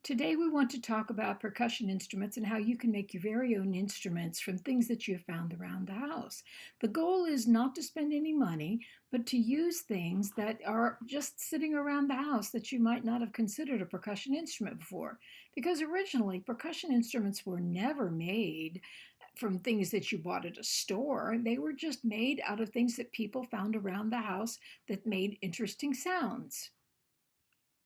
Today we want to talk about percussion instruments and how you can make your very own instruments from things that you've found around the house. The goal is not to spend any money, but to use things that are just sitting around the house that you might not have considered a percussion instrument before. Because originally, percussion instruments were never made from things that you bought at a store. They were just made out of things that people found around the house that made interesting sounds.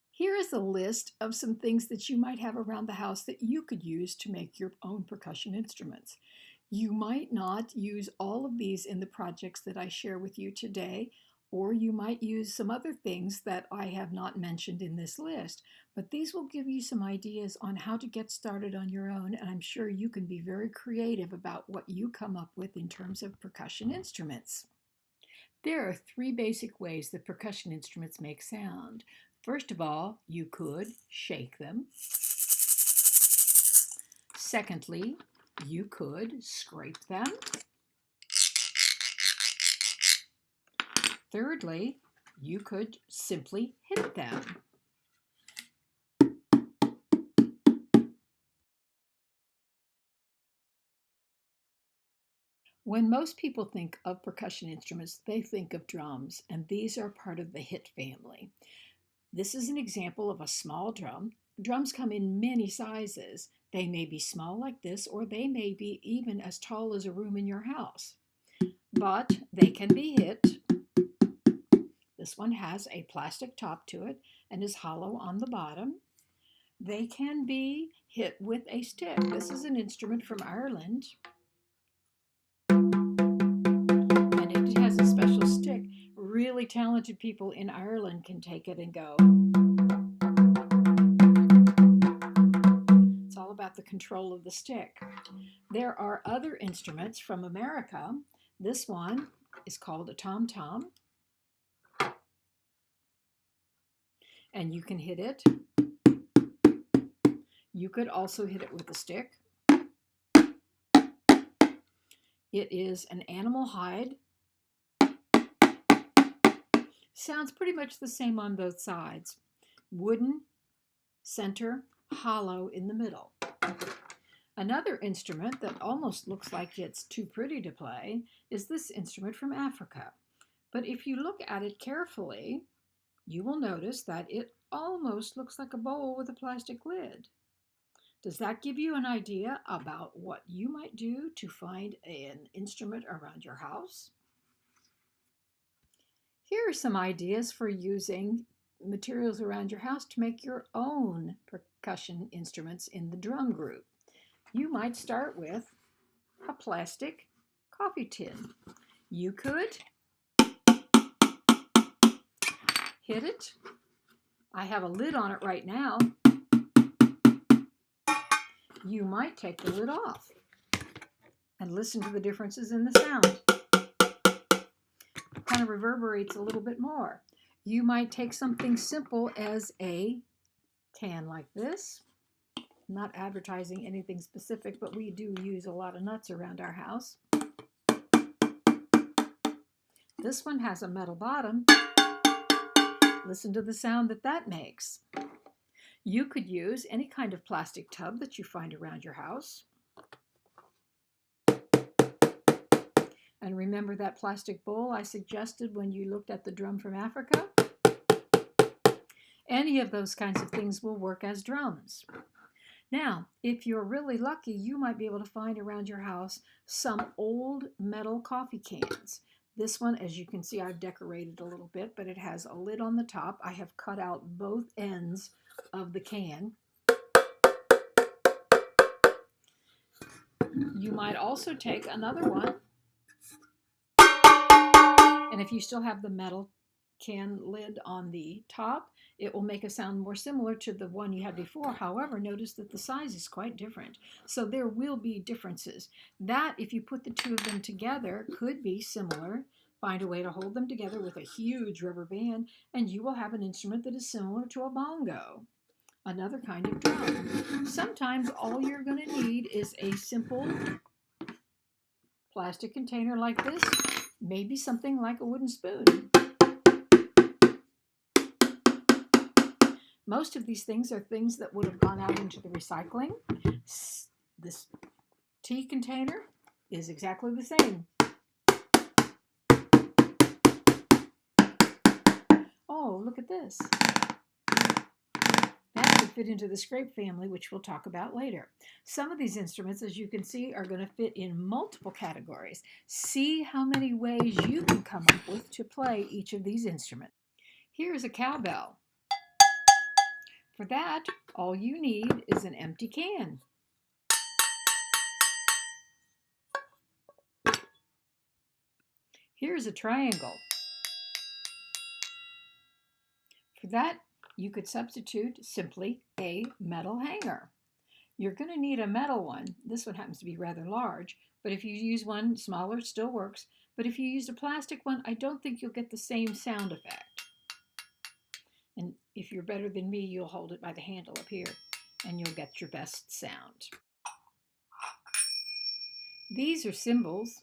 Here is a list of some things that you might have around the house that you could use to make your own percussion instruments. You might not use all of these in the projects that I share with you today, or you might use some other things that I have not mentioned in this list, but these will give you some ideas on how to get started on your own, and I'm sure you can be very creative about what you come up with in terms of percussion instruments. There are three basic ways that percussion instruments make sound. First of all, you could shake them. Secondly, you could scrape them. Thirdly, you could simply hit them. When most people think of percussion instruments, they think of drums, and these are part of the hit family. This is an example of a small drum. Drums come in many sizes. They may be small like this, or they may be even as tall as a room in your house. But they can be hit. This one has a plastic top to it and is hollow on the bottom. They can be hit with a stick. This is an instrument from Ireland, and it has a special stick. Really talented people in Ireland can take it and go. It's all about the control of the stick. There are other instruments from America. This one is called a tom-tom, and you can hit it. You could also hit it with a stick. It is an animal hide. Sounds pretty much the same on both sides. Wooden, center, hollow in the middle. Another instrument that almost looks like it's too pretty to play is this instrument from Africa. But if you look at it carefully, you will notice that it almost looks like a bowl with a plastic lid. Does that give you an idea about what you might do to find an instrument around your house? Here are some ideas for using materials around your house to make your own percussion instruments in the drum group. You might start with a plastic coffee tin. You could hit it. I have a lid on it right now. You might take the lid off and listen to the differences in the sound. It kind of reverberates a little bit more. You might take something simple as a can like this. I'm not advertising anything specific, but we do use a lot of nuts around our house. This one has a metal bottom. Listen to the sound that makes. You could use any kind of plastic tub that you find around your house. And remember that plastic bowl I suggested when you looked at the drum from Africa? Any of those kinds of things will work as drums. Now, if you're really lucky, you might be able to find around your house some old metal coffee cans. This one, as you can see, I've decorated a little bit, but it has a lid on the top. I have cut out both ends of the can. You might also take another one, and if you still have the metal can lid on the top, it will make a sound more similar to the one you had before. However, notice that the size is quite different. So there will be differences. That, if you put the two of them together, could be similar. Find a way to hold them together with a huge rubber band, and you will have an instrument that is similar to a bongo, another kind of drum. Sometimes all you're going to need is a simple plastic container like this, maybe something like a wooden spoon. Most of these things are things that would have gone out into the recycling. This tea container is exactly the same. Oh, look at this. That would fit into the scrape family, which we'll talk about later. Some of these instruments, as you can see, are going to fit in multiple categories. See how many ways you can come up with to play each of these instruments. Here's a cowbell. For that, all you need is an empty can. Here's a triangle. For that, you could substitute simply a metal hanger. You're going to need a metal one. This one happens to be rather large, but if you use one smaller, it still works. But if you used a plastic one, I don't think you'll get the same sound effect. And if you're better than me, you'll hold it by the handle up here, and you'll get your best sound. These are cymbals.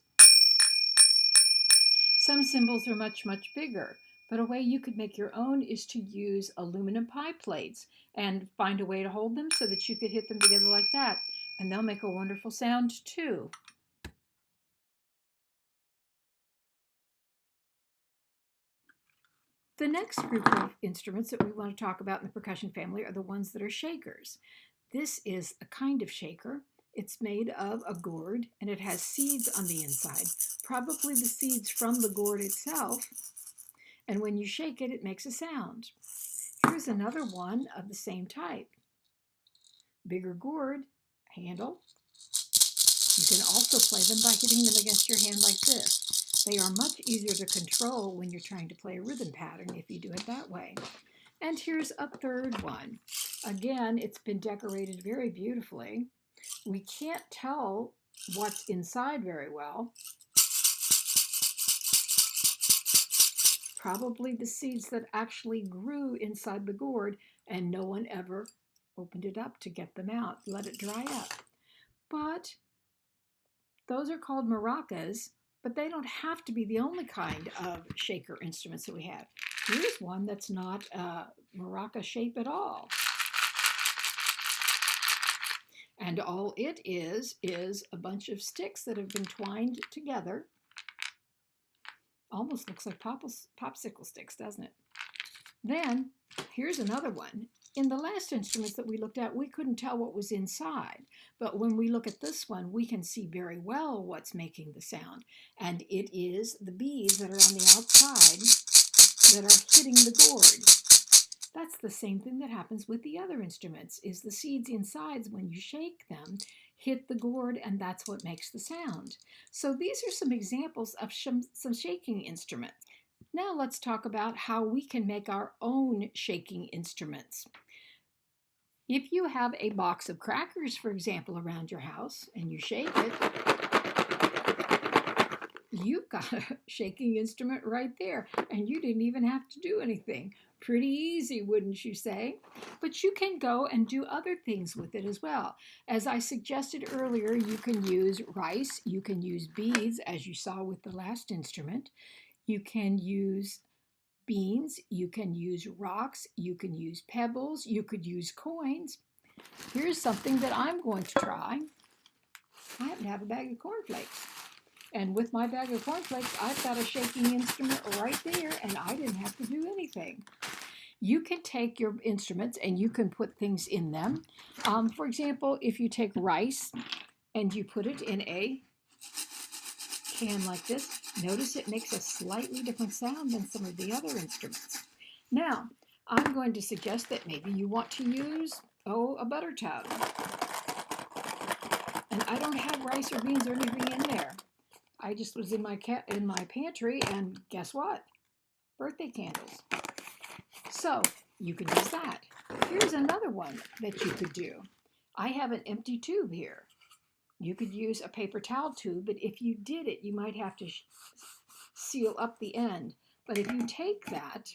Some cymbals are much, much bigger, but a way you could make your own is to use aluminum pie plates and find a way to hold them so that you could hit them together like that, and they'll make a wonderful sound too. The next group of instruments that we want to talk about in the percussion family are the ones that are shakers. This is a kind of shaker. It's made of a gourd and it has seeds on the inside, probably the seeds from the gourd itself. And when you shake it, it makes a sound. Here's another one of the same type. Bigger gourd, handle. You can also play them by hitting them against your hand like this. They are much easier to control when you're trying to play a rhythm pattern if you do it that way. And here's a third one. Again, it's been decorated very beautifully. We can't tell what's inside very well. Probably the seeds that actually grew inside the gourd, and no one ever opened it up to get them out, let it dry up. But those are called maracas, but they don't have to be the only kind of shaker instruments that we have. Here's one that's not a maraca shape at all. And all it is a bunch of sticks that have been twined together. Almost looks like popsicle sticks, doesn't it? Then, here's another one. In the last instruments that we looked at, we couldn't tell what was inside. But when we look at this one, we can see very well what's making the sound. And it is the beads that are on the outside that are hitting the gourd. That's the same thing that happens with the other instruments, is the seeds inside, when you shake them, hit the gourd, and that's what makes the sound. So these are some examples of some shaking instruments. Now let's talk about how we can make our own shaking instruments. If you have a box of crackers, for example, around your house, and you shake it, you've got a shaking instrument right there, and you didn't even have to do anything. Pretty easy, wouldn't you say? But you can go and do other things with it as well. As I suggested earlier, you can use rice, you can use beads, as you saw with the last instrument. You can use beans, you can use rocks, you can use pebbles, you could use coins. Here's something that I'm going to try. I happen to have a bag of cornflakes. And with my bag of cornflakes, I've got a shaking instrument right there, and I didn't have to do anything. You can take your instruments and you can put things in them. For example, if you take rice and you put it in a can like this, notice it makes a slightly different sound than some of the other instruments. Now, I'm going to suggest that maybe you want to use, a butter tub. And I don't have rice or beans or anything in there. I just was in my pantry, and guess what? Birthday candles. So you could use that. Here's another one that you could do. I have an empty tube here. You could use a paper towel tube, but if you did it, you might have to seal up the end. But if you take that,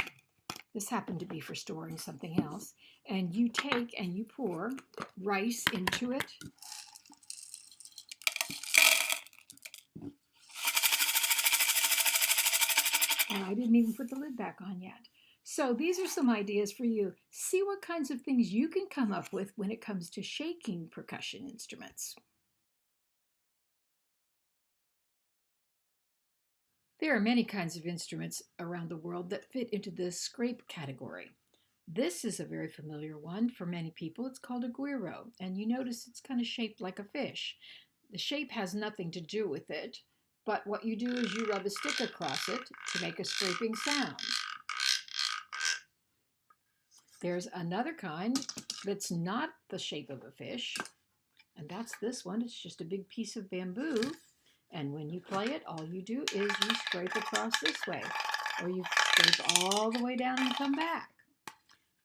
this happened to be for storing something else, and you take and you pour rice into it. And I didn't even put the lid back on yet. So these are some ideas for you. See what kinds of things you can come up with when it comes to shaking percussion instruments. There are many kinds of instruments around the world that fit into the scrape category. This is a very familiar one for many people. It's called a guiro, and you notice it's kind of shaped like a fish. The shape has nothing to do with it, but what you do is you rub a stick across it to make a scraping sound. There's another kind that's not the shape of a fish, and that's this one. It's just a big piece of bamboo, and when you play it, all you do is you scrape across this way, or you scrape all the way down and come back.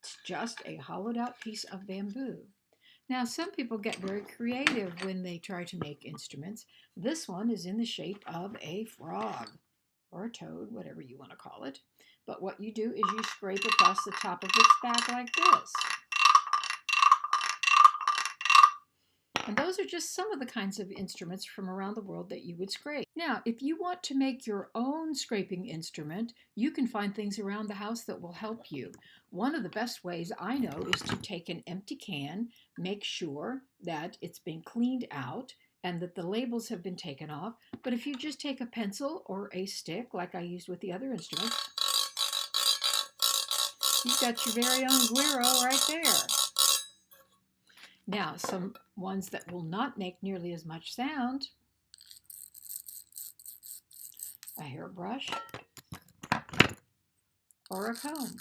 It's just a hollowed out piece of bamboo. Now, some people get very creative when they try to make instruments. This one is in the shape of a frog or a toad, whatever you want to call it. But what you do is you scrape across the top of its back like this. And those are just some of the kinds of instruments from around the world that you would scrape. Now, if you want to make your own scraping instrument, you can find things around the house that will help you. One of the best ways I know is to take an empty can, make sure that it's been cleaned out and that the labels have been taken off. But if you just take a pencil or a stick, like I used with the other instruments, you've got your very own guiro right there. Now, some ones that will not make nearly as much sound: a hairbrush or a comb.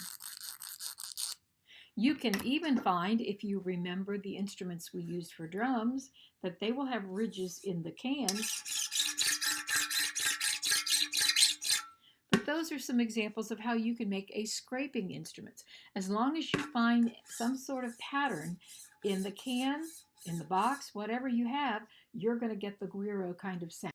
You can even find, if you remember the instruments we used for drums, that they will have ridges in the cans. But those are some examples of how you can make a scraping instrument. As long as you find some sort of pattern in the can, in the box, whatever you have, you're going to get the guiro kind of sound.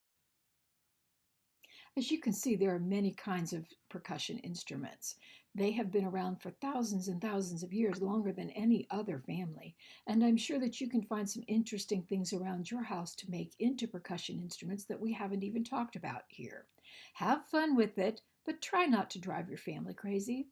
As you can see, there are many kinds of percussion instruments. They have been around for thousands and thousands of years, longer than any other family. And I'm sure that you can find some interesting things around your house to make into percussion instruments that we haven't even talked about here. Have fun with it, but try not to drive your family crazy.